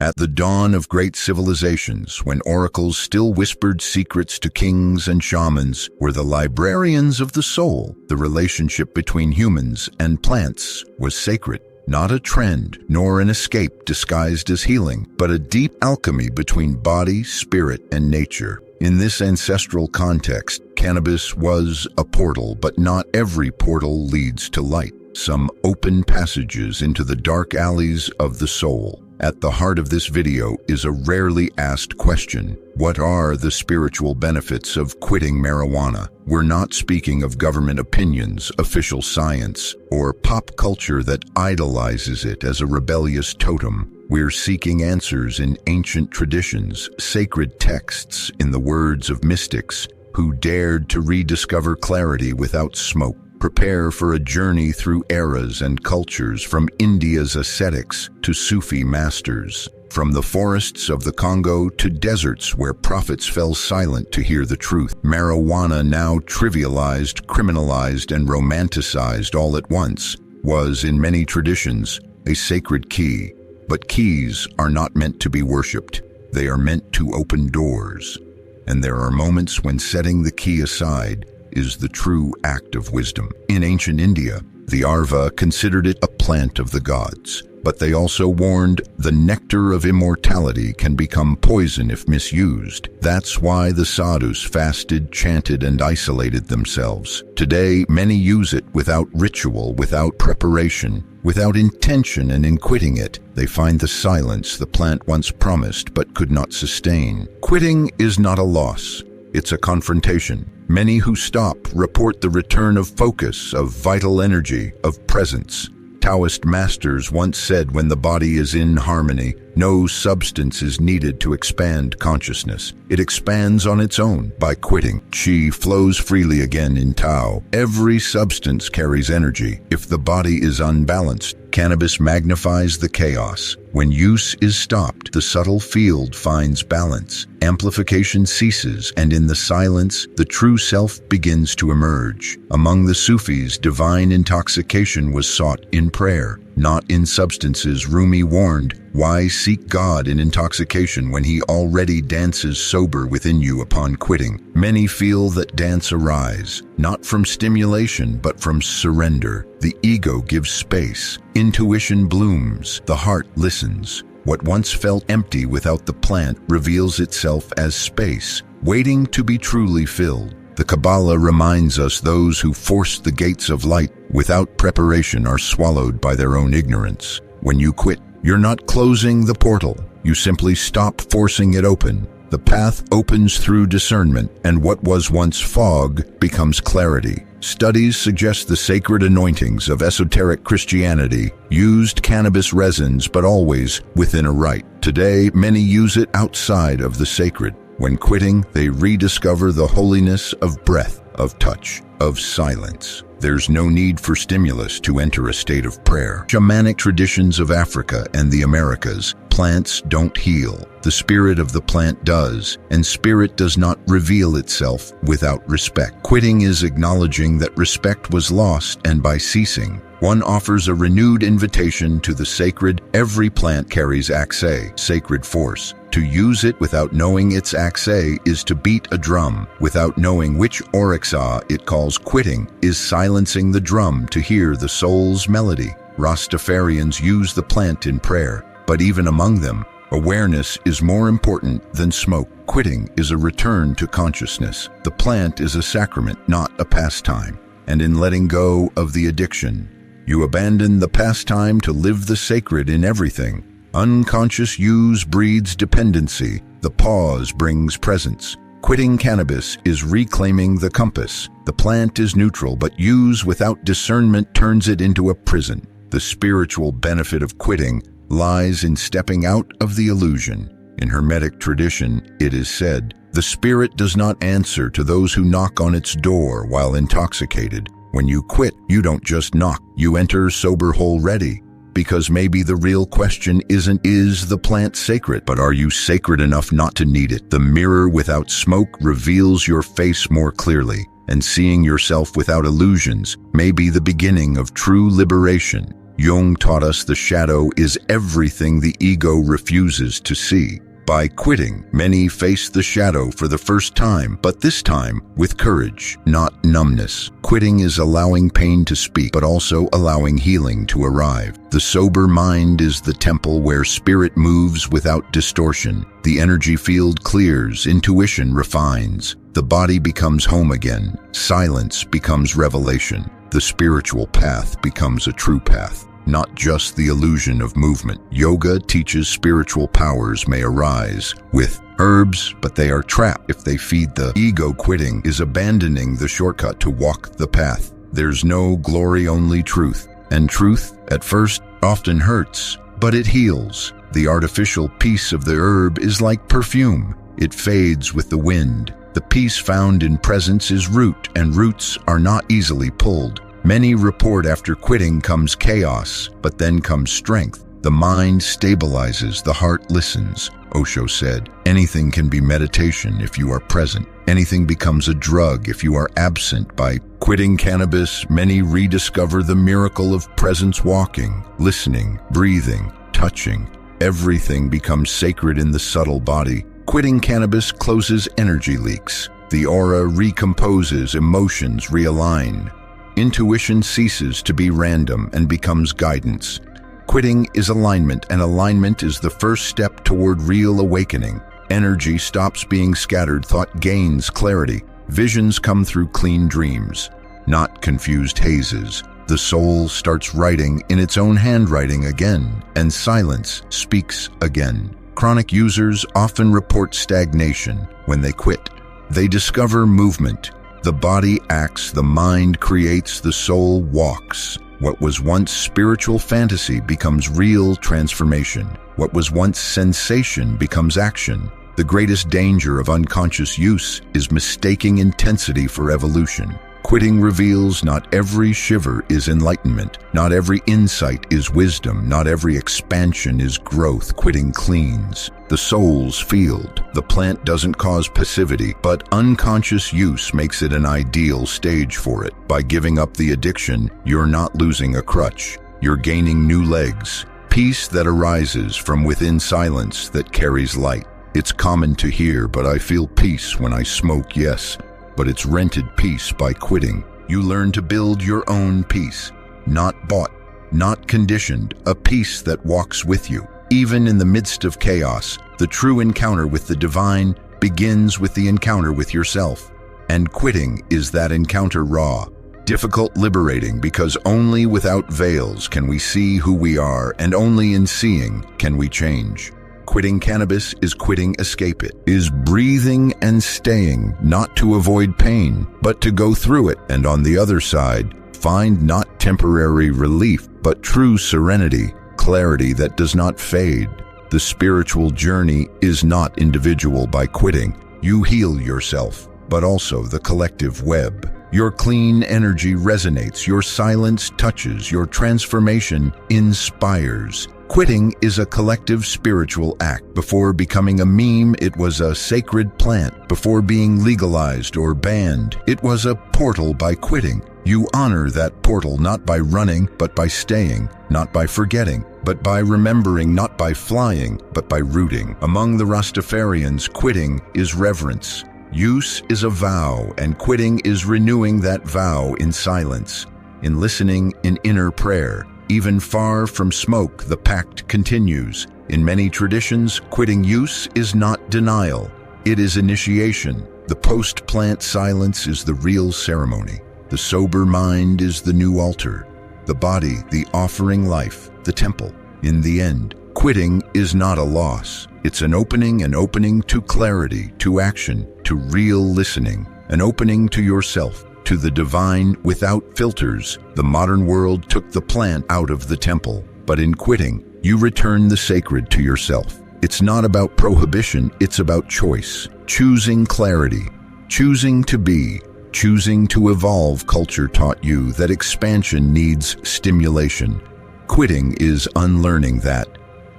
At the dawn of great civilizations, when oracles still whispered secrets to kings and shamans, were the librarians of the soul. The relationship between humans and plants was sacred, not a trend nor an escape disguised as healing, but a deep alchemy between body, spirit, and nature. In this ancestral context, cannabis was a portal, but not every portal leads to light. Some open passages into the dark alleys of the soul. At the heart of this video is a rarely asked question. What are the spiritual benefits of quitting marijuana? We're not speaking of government opinions, official science, or pop culture that idolizes it as a rebellious totem. We're seeking answers in ancient traditions, sacred texts, in the words of mystics who dared to rediscover clarity without smoke. Prepare for a journey through eras and cultures, from India's ascetics to Sufi masters, from the forests of the Congo to deserts where prophets fell silent to hear the truth. Marijuana, now trivialized, criminalized, and romanticized all at once, was, in many traditions, a sacred key. But keys are not meant to be worshipped. They are meant to open doors. And there are moments when setting the key aside is the true act of wisdom. In ancient India, the Arva considered it a plant of the gods, but they also warned the nectar of immortality can become poison if misused. That's why the sadhus fasted, chanted, and isolated themselves. Today, many use it without ritual, without preparation, without intention, and in quitting it, they find the silence the plant once promised but could not sustain. Quitting is not a loss. It's a confrontation. Many who stop report the return of focus, of vital energy, of presence. Taoist masters once said, when the body is in harmony, no substance is needed to expand consciousness. It expands on its own. By quitting, qi flows freely again in Tao. Every substance carries energy. If the body is unbalanced, cannabis magnifies the chaos. When use is stopped, the subtle field finds balance. Amplification ceases, and in the silence, the true self begins to emerge. Among the Sufis, divine intoxication was sought in prayer, not in substances. Rumi warned, why seek God in intoxication when he already dances sober within you upon quitting? Many feel that dance arise, not from stimulation, but from surrender. The ego gives space. Intuition blooms. The heart listens. What once felt empty without the plant reveals itself as space, waiting to be truly filled. The Kabbalah reminds us those who force the gates of light without preparation are swallowed by their own ignorance. When you quit, you're not closing the portal. You simply stop forcing it open. The path opens through discernment, and what was once fog becomes clarity. Studies suggest the sacred anointings of esoteric Christianity used cannabis resins, but always within a rite. Today, many use it outside of the sacred. When quitting, they rediscover the holiness of breath, of touch, of silence. There's no need for stimulus to enter a state of prayer. Shamanic traditions of Africa and the Americas, plants don't heal. The spirit of the plant does, and spirit does not reveal itself without respect. Quitting is acknowledging that respect was lost, and by ceasing, one offers a renewed invitation to the sacred. Every plant carries axe, sacred force. To use it without knowing its axe is to beat a drum. Without knowing which oryxa it calls, quitting is silencing the drum to hear the soul's melody. Rastafarians use the plant in prayer, but even among them, awareness is more important than smoke. Quitting is a return to consciousness. The plant is a sacrament, not a pastime. And in letting go of the addiction, you abandon the pastime to live the sacred in everything. Unconscious use breeds dependency. The pause brings presence. Quitting cannabis is reclaiming the compass. The plant is neutral, but use without discernment turns it into a prison. The spiritual benefit of quitting lies in stepping out of the illusion. In Hermetic tradition, it is said, the spirit does not answer to those who knock on its door while intoxicated. When you quit, you don't just knock, you enter sober whole ready. Because maybe the real question isn't, is the plant sacred, but are you sacred enough not to need it? The mirror without smoke reveals your face more clearly, and seeing yourself without illusions may be the beginning of true liberation. Jung taught us the shadow is everything the ego refuses to see. By quitting, many face the shadow for the first time, but this time with courage, not numbness. Quitting is allowing pain to speak, but also allowing healing to arrive. The sober mind is the temple where spirit moves without distortion. The energy field clears, intuition refines. The body becomes home again. Silence becomes revelation. The spiritual path becomes a true path, not just the illusion of movement. Yoga teaches spiritual powers may arise with herbs, but they are trapped if they feed the ego. Quitting is abandoning the shortcut to walk the path. There's no glory, only truth. And truth, at first, often hurts, but it heals. The artificial peace of the herb is like perfume. It fades with the wind. The peace found in presence is root, and roots are not easily pulled. Many report after quitting comes chaos, but then comes strength. The mind stabilizes, the heart listens. Osho said, anything can be meditation if you are present. Anything becomes a drug if you are absent. By quitting cannabis, many rediscover the miracle of presence, walking, listening, breathing, touching. Everything becomes sacred in the subtle body. Quitting cannabis closes energy leaks. The aura recomposes, emotions realign. Intuition ceases to be random and becomes guidance. Quitting is alignment, and alignment is the first step toward real awakening. Energy stops being scattered, thought gains clarity. Visions come through clean dreams, not confused hazes. The soul starts writing in its own handwriting again, and silence speaks again. Chronic users often report stagnation when they quit. They discover movement. The body acts, the mind creates, the soul walks. What was once spiritual fantasy becomes real transformation. What was once sensation becomes action. The greatest danger of unconscious use is mistaking intensity for evolution. Quitting reveals not every shiver is enlightenment, not every insight is wisdom, not every expansion is growth. Quitting cleans the soul's field. The plant doesn't cause passivity, but unconscious use makes it an ideal stage for it. By giving up the addiction, you're not losing a crutch. You're gaining new legs. Peace that arises from within, silence that carries light. It's common to hear, but I feel peace when I smoke, yes. But it's rented peace. By quitting, you learn to build your own peace. Not bought, not conditioned, a peace that walks with you. Even in the midst of chaos, the true encounter with the divine begins with the encounter with yourself. And quitting is that encounter, raw, difficult, liberating, because only without veils can we see who we are, and only in seeing can we change. Quitting cannabis is quitting escape. It is breathing and staying, not to avoid pain, but to go through it, and on the other side, find not temporary relief, but true serenity, clarity that does not fade. The spiritual journey is not individual. By quitting, you heal yourself, but also the collective web. Your clean energy resonates, your silence touches, your transformation inspires. Quitting is a collective spiritual act. Before becoming a meme, it was a sacred plant. Before being legalized or banned, it was a portal. By quitting, you honor that portal, not by running, but by staying, not by forgetting, but by remembering, not by flying, but by rooting. Among the Rastafarians, quitting is reverence. Use is a vow, and quitting is renewing that vow in silence, in listening, in inner prayer. Even far from smoke, the pact continues. In many traditions, quitting use is not denial. It is initiation. The post-plant silence is the real ceremony. The sober mind is the new altar. The body, the offering life, the temple. In the end, quitting is not a loss. It's an opening to clarity, to action, to real listening, an opening to yourself, to the divine without filters. The modern world took the plant out of the temple, but in quitting, you return the sacred to yourself. It's not about prohibition, it's about choice. Choosing clarity, choosing to be, choosing to evolve. Culture taught you that expansion needs stimulation. Quitting is unlearning that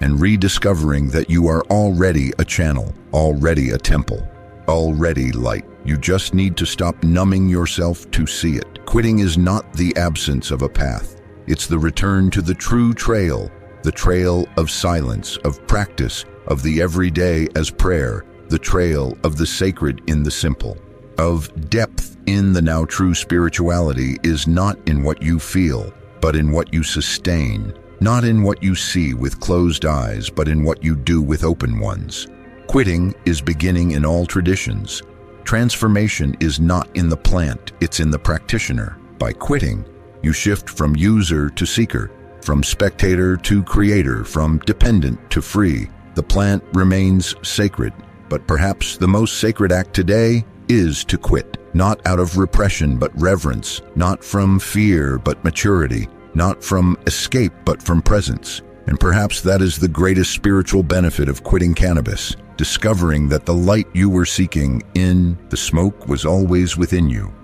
and rediscovering that you are already a channel, already a temple, already light. You just need to stop numbing yourself to see it. Quitting is not the absence of a path. It's the return to the true trail, the trail of silence, of practice, of the everyday as prayer, the trail of the sacred in the simple, of depth in the now true. Spirituality is not in what you feel, but in what you sustain, not in what you see with closed eyes, but in what you do with open ones. Quitting is beginning in all traditions. Transformation is not in the plant, it's in the practitioner. By quitting, you shift from user to seeker, from spectator to creator, from dependent to free. The plant remains sacred, but perhaps the most sacred act today is to quit, not out of repression but reverence, not from fear but maturity, not from escape but from presence. And perhaps that is the greatest spiritual benefit of quitting cannabis, discovering that the light you were seeking in the smoke was always within you.